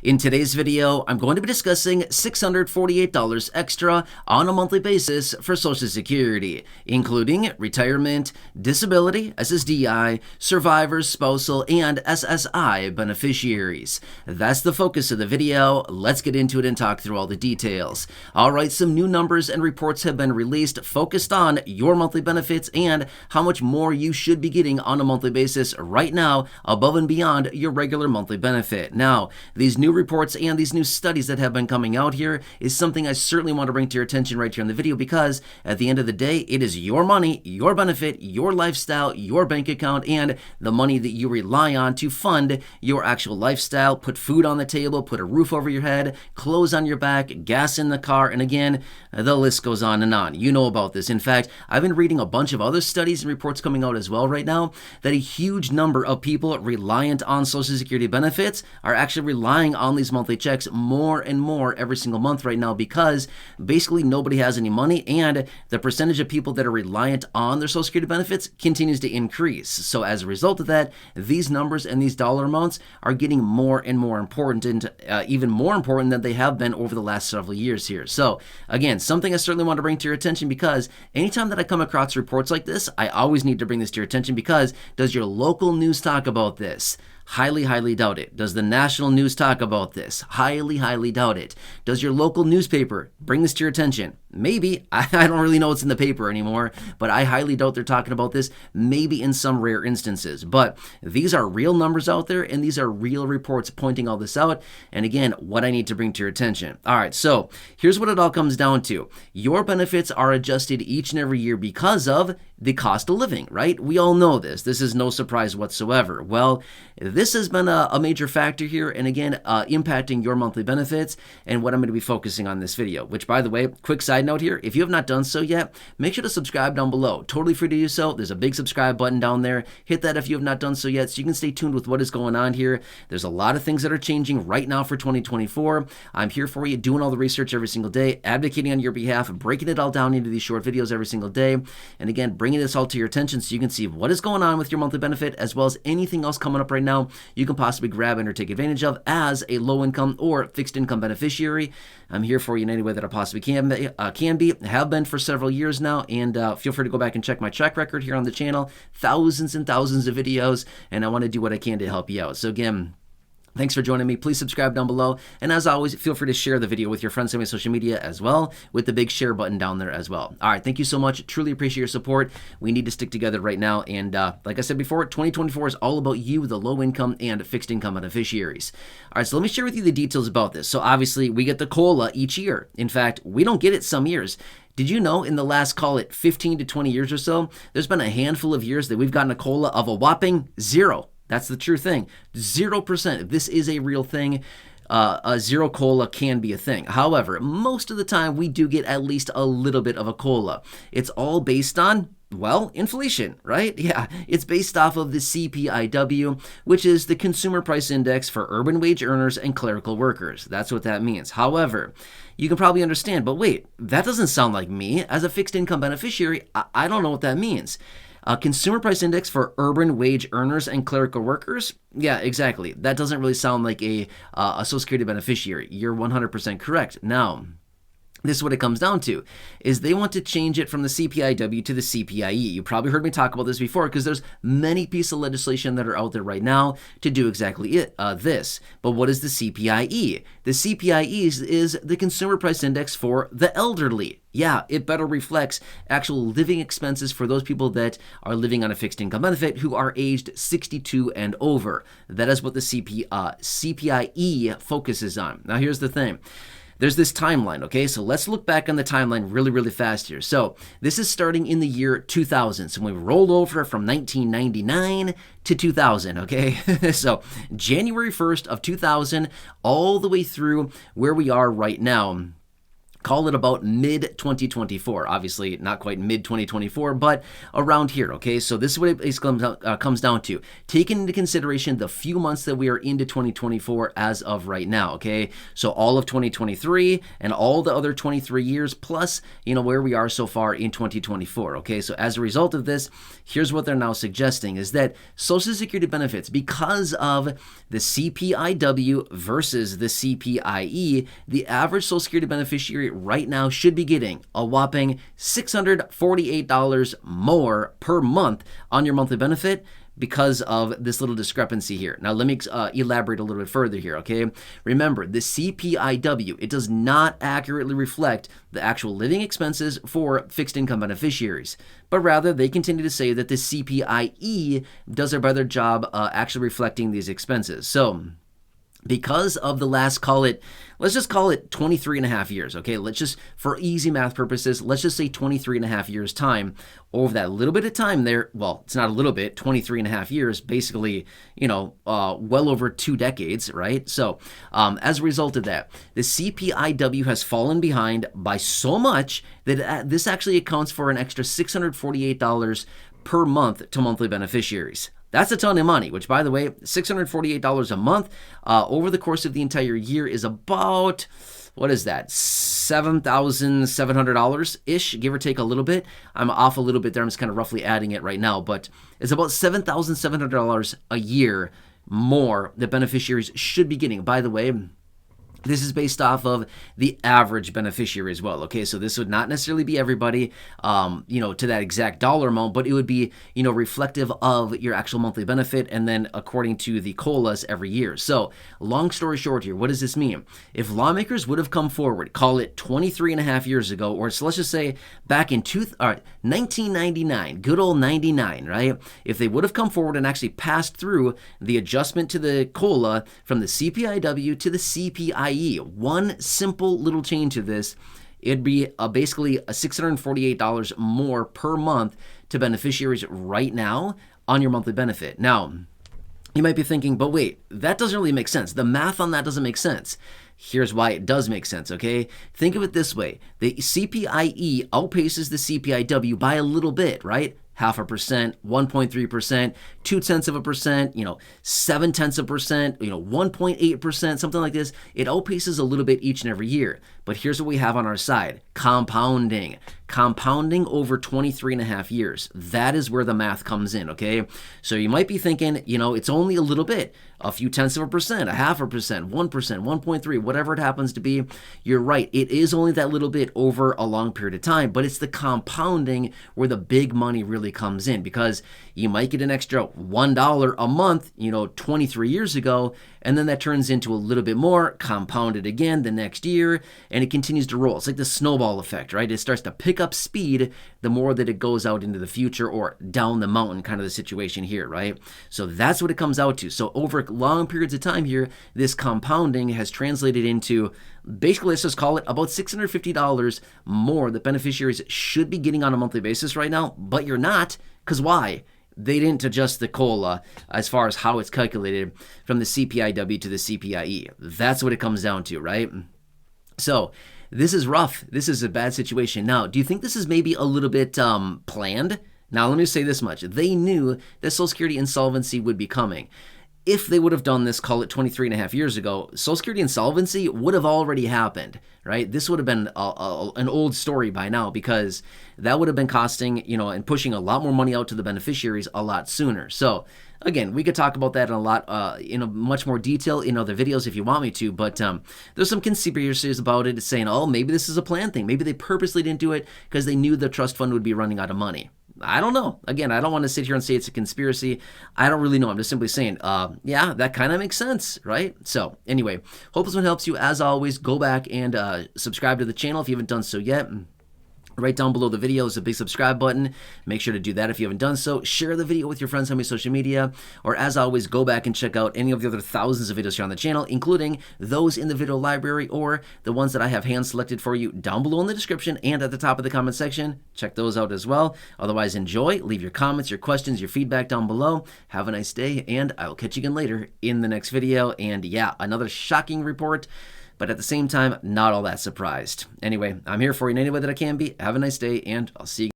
In today's video, I'm going to be discussing $648 extra on a monthly basis for Social Security, including retirement, disability, SSDI, survivors, spousal, and SSI beneficiaries. That's the focus of the video. Let's get into it and talk through all the details. Alright, some new numbers and reports have been released focused on your monthly benefits and how much more you should be getting on a monthly basis right now above and beyond your regular monthly benefit. Now, these new reports and these new studies that have been coming out here is something I certainly want to bring to your attention right here in the video, because at the end of the day, it is your money, your benefit, your lifestyle, your bank account, and the money that you rely on to fund your actual lifestyle, put food on the table, put a roof over your head, clothes on your back, gas in the car, and again, the list goes on and on. You know about this. In fact, I've been reading a bunch of other studies and reports coming out as well right now that a huge number of people reliant on Social Security benefits are actually relying on these monthly checks more and more every single month right now, because basically nobody has any money and the percentage of people that are reliant on their Social Security benefits continues to increase. So as a result of that, these numbers and these dollar amounts are getting more and more important, and even more important than they have been over the last several years here. So again, something I certainly want to bring to your attention, because anytime that I come across reports like this, I always need to bring this to your attention, because does your local news talk about this? Highly doubt it. Does the national news talk about this? Highly doubt it. Does your local newspaper bring this to your attention? Maybe. I don't really know what's in the paper anymore, but I highly doubt they're talking about this, maybe in some rare instances. But these are real numbers out there, and these are real reports pointing all this out. And again, what I need to bring to your attention. All right, so here's what it all comes down to. Your benefits are adjusted each and every year because of the cost of living, right? We all know this. This is no surprise whatsoever. Well, this has been a major factor here, and again, impacting your monthly benefits and what I'm going to be focusing on in this video, which, by the way, quick side note here, if you have not done so yet, make sure to subscribe down below. Totally free to do so. There's a big subscribe button down there. Hit that if you have not done so yet, so you can stay tuned with what is going on here. There's a lot of things that are changing right now for 2024. I'm here for you, doing all the research every single day, advocating on your behalf, breaking it all down into these short videos every single day, and again, bringing this all to your attention so you can see what is going on with your monthly benefit, as well as anything else coming up right now you can possibly grab and or take advantage of as a low-income or fixed-income beneficiary. I'm here for you in any way that I possibly can be, have been for several years now, and feel free to go back and check my track record here on the channel. Thousands and thousands of videos, and I want to do what I can to help you out. So again, thanks for joining me. Please subscribe down below. And as always, feel free to share the video with your friends on social media as well, with the big share button down there as well. All right, thank you so much. Truly appreciate your support. We need to stick together right now. And like I said before, 2024 is all about you, the low income and fixed income beneficiaries. All right, so let me share with you the details about this. So obviously, we get the COLA each year. In fact, we don't get it some years. Did you know in the last, call it 15 to 20 years or so, there's been a handful of years that we've gotten a COLA of a whopping 0. That's the true thing. 0%. This is a real thing. A zero COLA can be a thing. However, most of the time we do get at least a little bit of a COLA. It's all based on, well, inflation, right? Yeah, it's based off of the CPIW, which is the Consumer Price Index for urban wage earners and clerical workers. That's what that means. However, you can probably understand, but wait, that doesn't sound like me. As a fixed income beneficiary, I don't know what that means. Consumer Price Index for urban wage earners and clerical workers? Yeah, exactly. That doesn't really sound like a Social Security beneficiary. You're 100% correct. Now, this is what it comes down to, is they want to change it from the CPIW to the CPIE. You probably heard me talk about this before, because there's many pieces of legislation that are out there right now to do exactly this. But what is the CPIE? The CPIE is the Consumer Price Index for the elderly. Yeah, it better reflects actual living expenses for those people that are living on a fixed income benefit who are aged 62 and over. That is what the CPIE focuses on. Now, here's the thing. There's this timeline, okay? So let's look back on the timeline really fast here. So this is starting in the year 2000. So we rolled over from 1999 to 2000, okay? So January 1st of 2000 all the way through where we are right now. Call it about mid-2024. Obviously, not quite mid-2024, but around here, okay? So this is what it comes down to. Taking into consideration the few months that we are into 2024 as of right now, okay? So all of 2023 and all the other 23 years plus, where we are so far in 2024, okay? So as a result of this, here's what they're now suggesting is that Social Security benefits, because of the CPIW versus the CPIE, the average Social Security beneficiary right now should be getting a whopping $648 more per month on your monthly benefit because of this little discrepancy here. Now, let me elaborate a little bit further here, okay? Remember, the CPIW, it does not accurately reflect the actual living expenses for fixed income beneficiaries, but rather they continue to say that the CPIE does a better job actually reflecting these expenses. So, because of the last, let's just call it 23 and a half years, okay? Let's just, for easy math purposes, let's just say 23 and a half years time. Over that little bit of time there, well, it's not a little bit, 23 and a half years, basically, well over 2 decades, right? So as a result of that, the CPIW has fallen behind by so much that this actually accounts for an extra $648 per month to monthly beneficiaries. That's a ton of money, which, by the way, $648 a month over the course of the entire year is about, what is that, $7,700-ish, give or take a little bit. I'm off a little bit there. I'm just kind of roughly adding it right now, but it's about $7,700 a year more that beneficiaries should be getting. By the way, this is based off of the average beneficiary as well, okay? So this would not necessarily be everybody, to that exact dollar amount, but it would be, reflective of your actual monthly benefit and then according to the COLAs every year. So long story short here, what does this mean? If lawmakers would have come forward, call it 23 and a half years ago, or so let's just say back in 1999, good old 99, right? If they would have come forward and actually passed through the adjustment to the COLA from the CPIW to the CPIE, one simple little change to this, it'd be basically a $648 more per month to beneficiaries right now on your monthly benefit. Now, you might be thinking, but wait, that doesn't really make sense. The math on that doesn't make sense. Here's why it does make sense, okay? Think of it this way. The CPIE outpaces the CPIW by a little bit, right? 0.5%, 1.3%, 0.2%, 0.7%, 1.8%, something like this. It outpaces a little bit each and every year. But here's what we have on our side: compounding over 23 and a half years. That is where the math comes in, okay? So you might be thinking, it's only a little bit, a few tenths of a percent, 0.5%, 1%, 1.3, whatever it happens to be. You're right. It is only that little bit over a long period of time, but it's the compounding where the big money really comes in, because you might get an extra $1 a month, 23 years ago, and then that turns into a little bit more, compounded again the next year, and it continues to roll. It's like the snowball effect, right? It starts to pick up speed the more that it goes out into the future or down the mountain, kind of the situation here, right? So that's what it comes out to. So over long periods of time here, this compounding has translated into, basically, let's just call it about $650 more that beneficiaries should be getting on a monthly basis right now, but you're not, because why? They didn't adjust the COLA as far as how it's calculated from the CPIW to the CPIE. That's what it comes down to, right? So this is rough. This is a bad situation. Now, do you think this is maybe a little bit planned? Now, let me say this much. They knew that Social Security insolvency would be coming. If they would have done this, call it 23 and a half years ago, Social Security insolvency would have already happened, right? This would have been an old story by now, because that would have been costing, and pushing a lot more money out to the beneficiaries a lot sooner. So again, we could talk about that in a much more detail in other videos if you want me to, but there's some conspiracies about it saying, oh, maybe this is a planned thing. Maybe they purposely didn't do it because they knew the trust fund would be running out of money. I don't know. Again, I don't want to sit here and say it's a conspiracy. I don't really know. I'm just simply saying, yeah, that kind of makes sense, right? So anyway, hope this one helps you. As always, go back and subscribe to the channel if you haven't done so yet. Right down below the video is a big subscribe button. Make sure to do that if you haven't done so. Share the video with your friends on my social media. Or as always, go back and check out any of the other thousands of videos here on the channel, including those in the video library or the ones that I have hand selected for you down below in the description and at the top of the comment section. Check those out as well. Otherwise, enjoy. Leave your comments, your questions, your feedback down below. Have a nice day, and I will catch you again later in the next video. And yeah, another shocking report but at the same time, not all that surprised. Anyway, I'm here for you in any way that I can be. Have a nice day, and I'll see you.